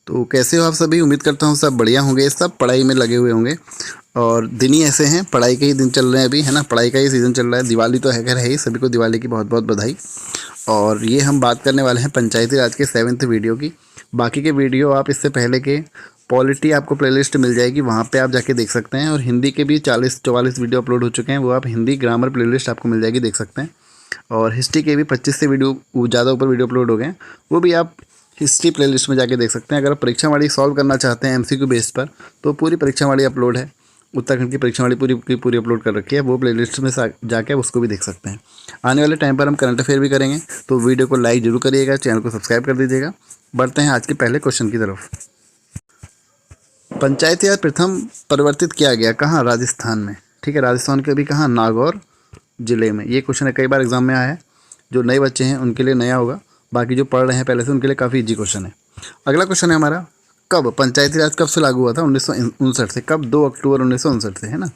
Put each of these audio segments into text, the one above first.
तो कैसे हो आप सभी? उम्मीद करता हूँ सब बढ़िया होंगे, सब पढ़ाई में लगे हुए होंगे। और दिन ही ऐसे हैं, पढ़ाई के ही दिन चल रहे हैं अभी, है ना। पढ़ाई का ही सीज़न चल रहा है। दिवाली तो है, खैर है ही, सभी को दिवाली की बहुत बहुत बधाई। और ये हम बात करने वाले हैं पंचायती राज के 7th वीडियो की। बाकी के वीडियो आप इससे पहले के पॉलिटी आपको प्लेलिस्ट मिल जाएगी, वहाँ पे आप जाके देख सकते हैं। और हिंदी के भी 40-44 वीडियो अपलोड हो चुके हैं, वो आप हिंदी ग्रामर प्लेलिस्ट आपको मिल जाएगी, देख सकते हैं। और हिस्ट्री के भी 25 से वीडियो ज़्यादा ऊपर वीडियो अपलोड हो गए हैं, वो भी आप हिस्ट्री प्लेलिस्ट में जाके देख सकते हैं। अगर आप परीक्षा वाली सॉल्व करना चाहते हैं एमसीक्यू बेस पर, तो पूरी परीक्षा वाली अपलोड है, उत्तराखंड की परीक्षा वाली पूरी की पूरी अपलोड कर रखी है, वो प्लेलिस्ट में जाके उसको भी देख सकते हैं। आने वाले टाइम पर हम करंट अफेयर भी करेंगे, तो वीडियो को लाइक जरूर करिएगा, चैनल को सब्सक्राइब कर दीजिएगा। बढ़ते हैं आज के पहले क्वेश्चन की तरफ। पंचायती राज प्रथम परिवर्तित किया गया कहाँ? राजस्थान में। ठीक है, राजस्थान के भी कहाँ? नागौर जिले में। ये क्वेश्चन है, कई बार एग्जाम में आया है। जो नए बच्चे हैं उनके लिए नया होगा, बाकी जो पढ़ रहे हैं पहले से उनके लिए काफ़ी इजी क्वेश्चन है। अगला क्वेश्चन है हमारा, कब पंचायती राज कब से लागू हुआ था? 1959 से। कब? 2 अक्टूबर 1959 से, है ना।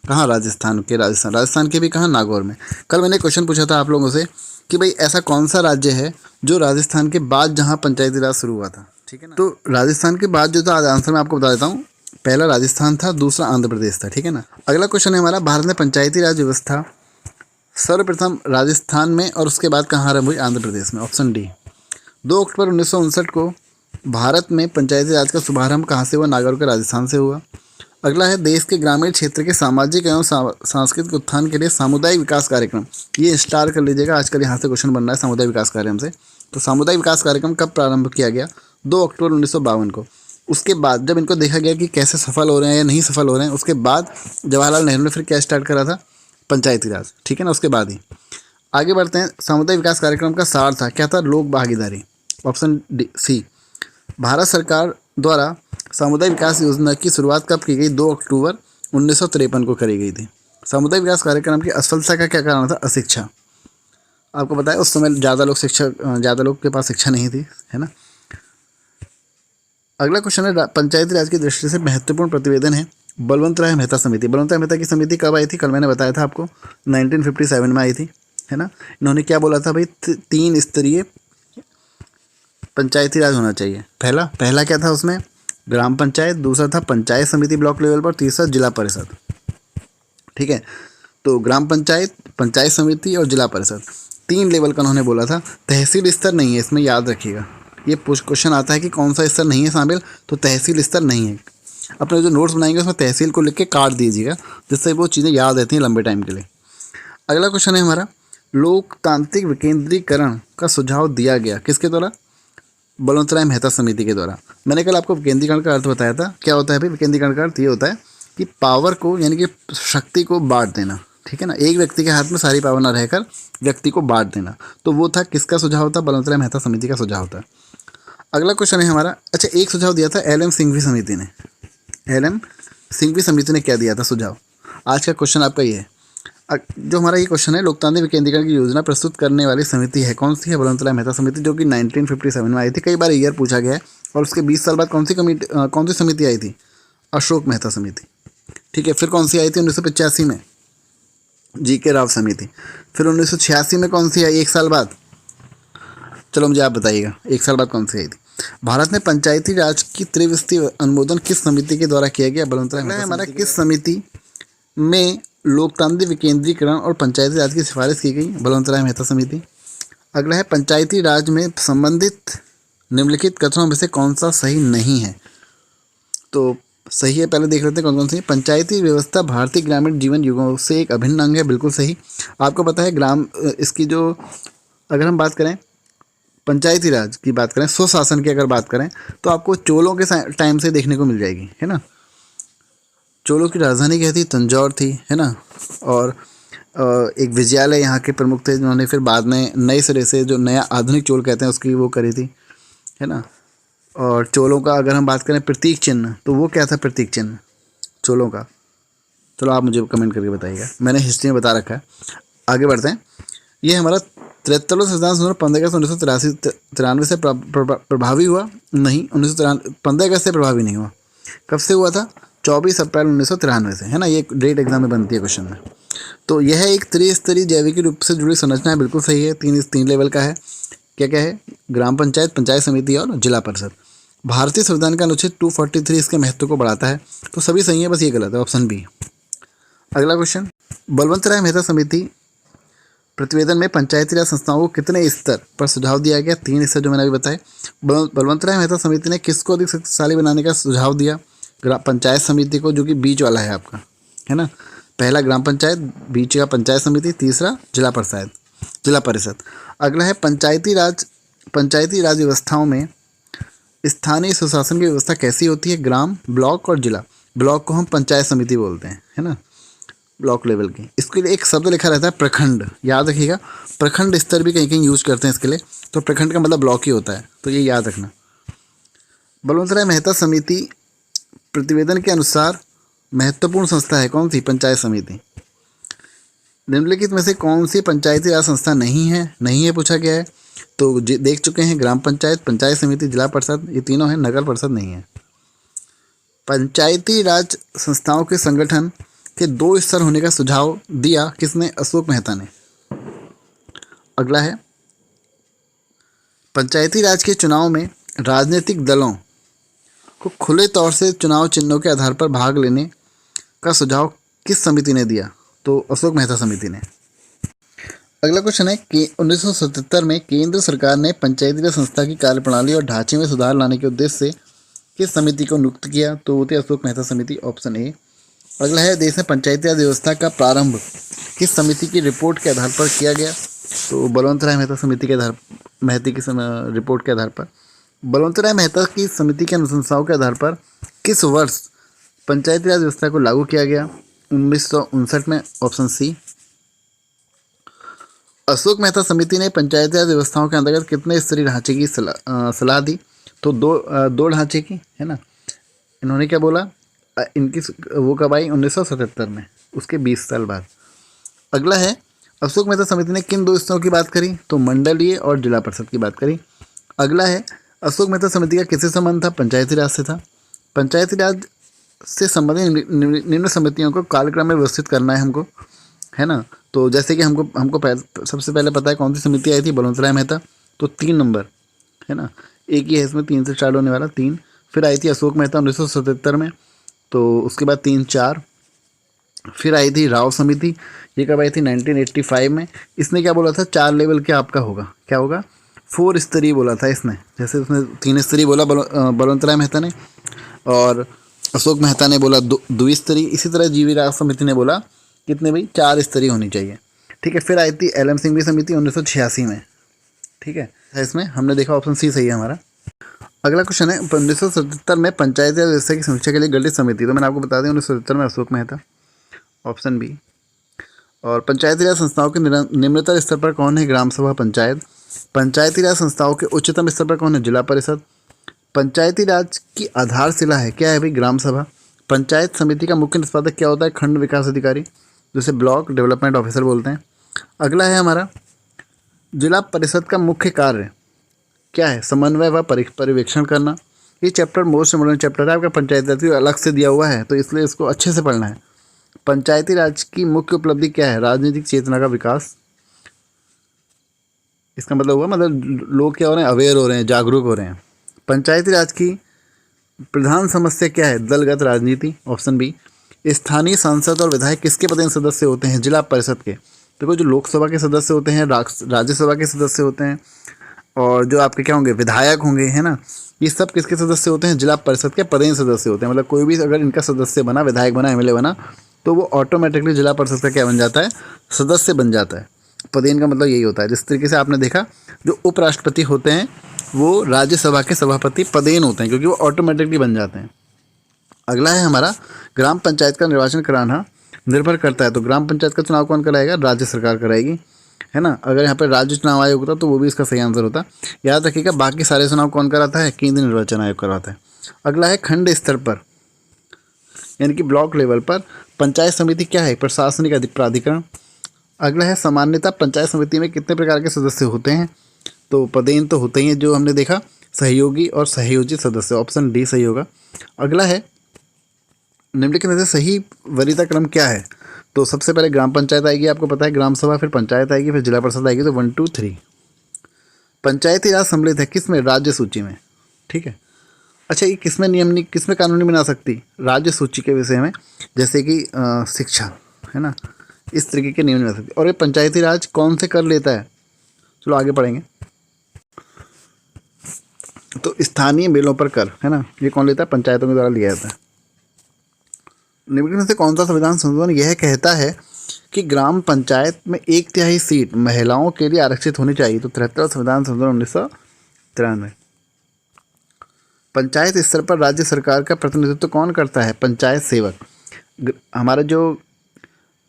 कहाँ? राजस्थान के। राजस्थान के भी कहाँ? नागौर में। कल मैंने क्वेश्चन पूछा था आप लोगों से कि भाई ऐसा कौन सा राज्य है जो राजस्थान के बाद जहाँ पंचायती राज शुरू हुआ था, ठीक है ना। तो राजस्थान के बाद जो था, आंसर मैं आपको बता देता हूँ। पहला राजस्थान था, दूसरा आंध्र प्रदेश था, ठीक है ना। अगला क्वेश्चन है हमारा, भारत में पंचायती राज व्यवस्था सर्वप्रथम राजस्थान में और उसके बाद कहाँ आरंभ हुई? आंध्र प्रदेश में। Option D. 2 अक्टूबर 1959 को भारत में पंचायती राज का शुभारंभ कहाँ से हुआ? नागौर के, राजस्थान से हुआ। अगला है, देश के ग्रामीण क्षेत्र के सामाजिक एवं सांस्कृतिक उत्थान के लिए सामुदायिक विकास कार्यक्रम। ये स्टार कर लीजिएगा, आजकल यहाँ से क्वेश्चन बन रहा है सामुदायिक विकास कार्यक्रम से। तो सामुदायिक विकास कार्यक्रम कब प्रारंभ किया गया? 2 अक्टूबर 1952 को। उसके बाद जब इनको देखा गया कि कैसे सफल हो रहे हैं या नहीं सफल हो रहे हैं, उसके बाद जवाहरलाल नेहरू ने फिर क्या स्टार्ट करा था? पंचायती राज, ठीक है ना। उसके बाद ही आगे बढ़ते हैं। सामुदायिक विकास कार्यक्रम का सार था, क्या था? लोक भागीदारी। Option C. भारत सरकार द्वारा सामुदायिक विकास योजना की शुरुआत कब की गई? 2 अक्टूबर 1953 को करी गई थी। सामुदायिक विकास कार्यक्रम की असफलता का क्या कारण था? अशिक्षा। आपको पता है उस समय ज़्यादा लोग के पास शिक्षा नहीं थी, है ना। अगला क्वेश्चन है, पंचायती राज की दृष्टि से महत्वपूर्ण प्रतिवेदन है बलवंत राय मेहता समिति। बलवंत राय मेहता की समिति कब आई थी? कल मैंने बताया था आपको, 1957 में आई थी, है ना। इन्होंने क्या बोला था भाई? 3 स्तरीय पंचायती राज होना चाहिए। पहला क्या था उसमें? ग्राम पंचायत। दूसरा था पंचायत समिति ब्लॉक लेवल पर। तीसरा जिला परिषद, ठीक है। तो ग्राम पंचायत, पंचायत समिति और जिला परिषद, 3 लेवल का उन्होंने बोला था। तहसील स्तर नहीं है इसमें, याद रखिएगा। ये क्वेश्चन आता है कि कौन सा स्तर नहीं है शामिल, तो तहसील स्तर नहीं है। अपने जो नोट्स बनाएंगे उसमें तहसील को लिख के काट दीजिएगा, जिससे वो चीज़ें याद रहती हैं लंबे टाइम के लिए। अगला क्वेश्चन है हमारा, लोकतांत्रिक विकेंद्रीकरण का सुझाव दिया गया किसके द्वारा? बलवंत राय मेहता समिति के द्वारा। मैंने कल आपको विकेंद्रीकरण का अर्थ बताया था। क्या होता है भाई विकेंद्रीकरण का अर्थ? ये होता है कि पावर को, यानी कि शक्ति को बांट देना, ठीक है ना। एक व्यक्ति के हाथ में सारी पावर ना रहकर व्यक्ति को बांट देना। तो वो था किसका सुझाव था? बलवंत राय मेहता समिति का सुझाव था। अगला क्वेश्चन है हमारा, अच्छा एक सुझाव दिया था एल एम सिंघवी समिति ने। एल एम सिंघवी समिति ने क्या दिया था सुझाव? आज का क्वेश्चन आपका ये है। जो हमारा ये क्वेश्चन है, लोकतांत्रिक विकेंद्रीकरण की योजना प्रस्तुत करने वाली समिति है, कौन सी है? बलवंत राय मेहता समिति, जो कि 1957 में आई थी। कई बार ईयर पूछा गया है। और उसके 20 साल बाद कौन सी समिति आई थी? अशोक मेहता समिति, ठीक है। फिर कौन सी आई थी? 1985 में जी के राव समिति। फिर 1986 में कौन सी आई? 1 साल बाद? चलो मुझे आप बताइएगा, 1 साल बाद कौन सी आई थी? भारत में पंचायती राज की त्रिवस्तरीय अनुमोदन किस समिति के द्वारा किया गया? बलवंत राय मेहता। हमारा किस समिति में लोकतांत्रिक विकेंद्रीकरण और पंचायती राज की सिफारिश की गई? बलवंत राय मेहता समिति। अगला है, पंचायती राज में संबंधित निम्नलिखित कथनों में से कौन सा सही नहीं है? तो सही है, पहले देख लेते हैं कौन कौन सी। पंचायती व्यवस्था भारतीय ग्रामीण जीवन युगों से एक अभिन्न अंग है, बिल्कुल सही। आपको पता है इसकी जो, अगर हम बात करें पंचायती राज की बात करें, स्वशासन की अगर बात करें, तो आपको चोलों के टाइम से देखने को मिल जाएगी, है ना। चोलों की राजधानी क्या थी? तंजौर थी, है ना। और एक विजयालय यहाँ के प्रमुख थे, जिन्होंने फिर बाद में नए सिरे से जो नया आधुनिक चोल कहते हैं उसकी वो करी थी, है ना। और चोलों का अगर हम बात करें प्रतीक चिन्ह, तो वो क्या था प्रतीक चिन्ह चोलों का? चलो आप मुझे कमेंट करके बताइएगा, मैंने हिस्ट्री में बता रखा है। आगे बढ़ते हैं। ये हमारा 73वां संविधान 15 अगस्त 1993 से प्रभावी हुआ नहीं, 15 अगस्त से प्रभावी नहीं हुआ। कब से हुआ था? 24 अप्रैल 1993 से, है ना। ये डेट एग्जाम में बनती है क्वेश्चन में। तो यह एक त्रिस्तरीय जैविक रूप से जुड़ी संरचना है, बिल्कुल सही है। 3 लेवल का है। क्या क्या है? ग्राम पंचायत, पंचायत समिति और जिला परिषद। भारतीय संविधान का अनुच्छेद 243 इसके महत्व को बढ़ाता है। तो सभी सही है, बस ये गलत है, ऑप्शन बी। अगला क्वेश्चन, बलवंत राय मेहता समिति प्रतिवेदन में पंचायती राज संस्थाओं को कितने स्तर पर सुझाव दिया गया? 3 स्तर जो मैंने अभी बताए। बलवंत राय मेहता समिति ने किसको अधिक शक्तिशाली बनाने का सुझाव दिया? पंचायत समिति को, जो कि बीच वाला है आपका, है ना। पहला ग्राम पंचायत, बीच का पंचायत समिति, तीसरा जिला परिषद। अगला है पंचायती राज व्यवस्थाओं में स्थानीय सुशासन की व्यवस्था कैसी होती है? ग्राम, ब्लॉक और जिला। ब्लॉक को हम पंचायत समिति बोलते हैं, है ना, ब्लॉक लेवल की। इसके लिए एक शब्द लिखा रहता है प्रखंड, याद रखिएगा। प्रखंड स्तर भी कहीं कहीं यूज करते हैं इसके लिए, तो प्रखंड का मतलब ब्लॉक ही होता है, तो ये याद रखना। बलवंत राय मेहता समिति प्रतिवेदन के अनुसार महत्वपूर्ण संस्था है कौन सी? पंचायत समिति। निम्नलिखित में से कौन सी पंचायती राज संस्था नहीं है पूछा गया है। तो देख चुके हैं, ग्राम पंचायत, पंचायत समिति, जिला परिषद, ये तीनों हैं, नगर परिषद नहीं है। पंचायती राज संस्थाओं के संगठन के 2 स्तर होने का सुझाव दिया किसने? अशोक मेहता ने। अगला है, पंचायती राज के चुनाव में राजनीतिक दलों को खुले तौर से चुनाव चिन्हों के आधार पर भाग लेने का सुझाव किस समिति ने दिया? तो अशोक मेहता समिति ने। अगला क्वेश्चन है कि 1977 में केंद्र सरकार ने पंचायती राज संस्था की कार्यप्रणाली और ढांचे में सुधार लाने के उद्देश्य से किस समिति को नियुक्त किया? तो वो थी अशोक मेहता समिति, ऑप्शन ए। अगला है, देश में पंचायती राज व्यवस्था का प्रारंभ किस समिति की रिपोर्ट के आधार पर किया गया? तो बलवंत राय मेहता समिति के रिपोर्ट के आधार पर। बलवंत राय मेहता की समिति के अनुशंसाओं के आधार पर किस वर्ष पंचायती राज व्यवस्था को लागू किया गया? 1959 में, ऑप्शन सी। अशोक मेहता समिति ने पंचायती राज व्यवस्थाओं के अंतर्गत कितने स्तरीय ढांचे की सलाह दी? तो दो ढांचे की, है ना। इन्होंने क्या बोला? इनकी वो कब आई? 1977 में, उसके 20 साल बाद। अगला है, अशोक मेहता समिति ने किन 2 स्तरों की बात करी? तो मंडलीय और जिला परिषद की बात करी। अगला है, अशोक मेहता समिति का किससे संबंध था? पंचायती राज से था। पंचायती राज से संबंधित निम्न समितियों को कालक्रम में व्यवस्थित करना है हमको, है ना। तो जैसे कि हमको सबसे पहले पता है कौन सी समिति आई थी? बलवंत राय मेहता, तो 3 नंबर, है ना। एक ही है इसमें 3 से स्टार्ट होने वाला, 3। फिर आई थी अशोक मेहता 1977 में, तो उसके बाद 3, 4। फिर आई थी राव समिति, ये कब आई थी? 1985 में। इसने क्या बोला था? 4 लेवल के आपका होगा, क्या होगा? 4 स्तरीय बोला था इसने। जैसे उसने 3 स्तरीय बोला बलवंत राय मेहता ने, और अशोक मेहता ने बोला 2 स्तरीय। इसी तरह जीवी राव समिति ने बोला कितने भाई? 4 स्तरीय होनी चाहिए, ठीक है। फिर आई थी LM सिंघवी समिति 1986 में, ठीक है। इसमें हमने देखा ऑप्शन सी सही है हमारा। अगला क्वेश्चन है, 1977 में पंचायती राज व्यवस्था की समीक्षा के लिए गठित समिति, तो मैंने आपको बता दें 1977 में अशोक मेहता, ऑप्शन बी। और पंचायती राज संस्थाओं के निम्नतर स्तर पर कौन है? ग्राम सभा, पंचायत। पंचायती राज संस्थाओं के उच्चतम स्तर पर कौन है? जिला परिषद। पंचायती राज की आधारशिला है, क्या है भाई? ग्राम सभा। पंचायत समिति का मुख्य निष्पादक क्या होता है? खंड विकास अधिकारी, जिसे ब्लॉक डेवलपमेंट ऑफिसर बोलते हैं। अगला है हमारा, जिला परिषद का मुख्य कार्य क्या है? समन्वय व पर्यवेक्षण करना। ये चैप्टर मोस्ट इम्पोर्टेंट चैप्टर है आपका, पंचायती राज अलग से दिया हुआ है, तो इसलिए इसको अच्छे से पढ़ना है। पंचायती राज की मुख्य उपलब्धि क्या है? राजनीतिक चेतना का विकास। इसका मतलब हुआ, मतलब लोग क्या हो रहे हैं? अवेयर हो रहे हैं, जागरूक हो रहे हैं। पंचायती राज की प्रधान समस्या क्या है? दलगत राजनीति, ऑप्शन बी। स्थानीय सांसद और विधायक किसके पद में सदस्य होते हैं? जिला परिषद के। देखो, जो लोकसभा के सदस्य होते हैं, राज्यसभा के सदस्य होते हैं, और जो आपके क्या होंगे? विधायक होंगे, है ना। ये सब किसके सदस्य होते हैं? जिला परिषद के पदेन सदस्य होते हैं। मतलब कोई भी अगर इनका सदस्य बना, विधायक बना, MLA बना, तो वो ऑटोमेटिकली जिला परिषद का क्या बन जाता है? सदस्य बन जाता है। पदेन का मतलब यही होता है। जिस तरीके से आपने देखा, जो उपराष्ट्रपति होते हैं वो राज्यसभा के सभापति पदेन होते हैं, क्योंकि वो ऑटोमेटिकली बन जाते हैं। अगला है हमारा, ग्राम पंचायत का निर्वाचन कराना निर्भर करता है। तो ग्राम पंचायत का चुनाव कौन कराएगा? राज्य सरकार कराएगी, है ना। अगर यहाँ पर राज्य चुनाव आयोग होता तो वो भी इसका सही आंसर होता। याद रखिएगा, बाकी सारे चुनाव कौन कराता है? केंद्रीय निर्वाचन आयोग करवाता है। अगला है, खंड स्तर पर यानी कि ब्लॉक लेवल पर पंचायत समिति क्या है? प्रशासनिक प्राधिकरण। अगला है, सामान्यतः पंचायत समिति में कितने प्रकार के सदस्य होते हैं? तो पदेन तो होते ही हैं, जो हमने देखा, सहयोगी और सहयोजित सदस्य, ऑप्शन डी सही होगा। अगला है, निम्नलिखित में से सही वरीयता क्रम क्या है? तो सबसे पहले ग्राम पंचायत आएगी, आपको पता है, ग्राम सभा, फिर पंचायत आएगी, फिर जिला परिषद आएगी, तो 1, 2, 3। पंचायती राज सम्मिलित है किस में? राज्य सूची में, ठीक है। अच्छा, ये किसमें कानून नहीं बना सकती? राज्य सूची के विषय में, जैसे कि शिक्षा, है ना, इस तरीके के नियम नहीं बना सकती। और ये पंचायती राज कौन से कर लेता है? चलो आगे पढ़ेंगे। तो स्थानीय बिलों पर कर, है ना, ये कौन लेता है? पंचायतों के द्वारा लिया जाता है। निम्नलिखित में से कौन सा संविधान संशोधन यह कहता है कि ग्राम पंचायत में 1/3 सीट महिलाओं के लिए आरक्षित होनी चाहिए? तो 73 संविधान संशोधन 1993। पंचायत स्तर पर राज्य सरकार का प्रतिनिधित्व कौन करता है? पंचायत सेवक। हमारा जो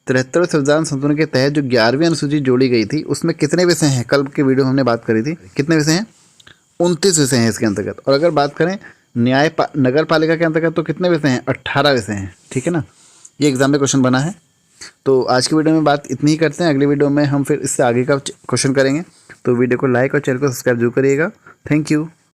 73 संविधान संशोधन के तहत जो 11वीं अनुसूची जोड़ी गई थी, उसमें कितने विषय हैं? कल के वीडियो में हमने बात करी थी, कितने विषय हैं? 29 विषय हैं इसके अंतर्गत। और अगर बात करें नगर पालिका के अंतर्गत तो कितने विषय हैं? 18 विषय हैं। ठीक है ना, ये एग्जाम में क्वेश्चन बना है। तो आज की वीडियो में बात इतनी ही करते हैं। अगली वीडियो में हम फिर इससे आगे का क्वेश्चन करेंगे। तो वीडियो को लाइक और चैनल को सब्सक्राइब जरूर करिएगा। Thank you.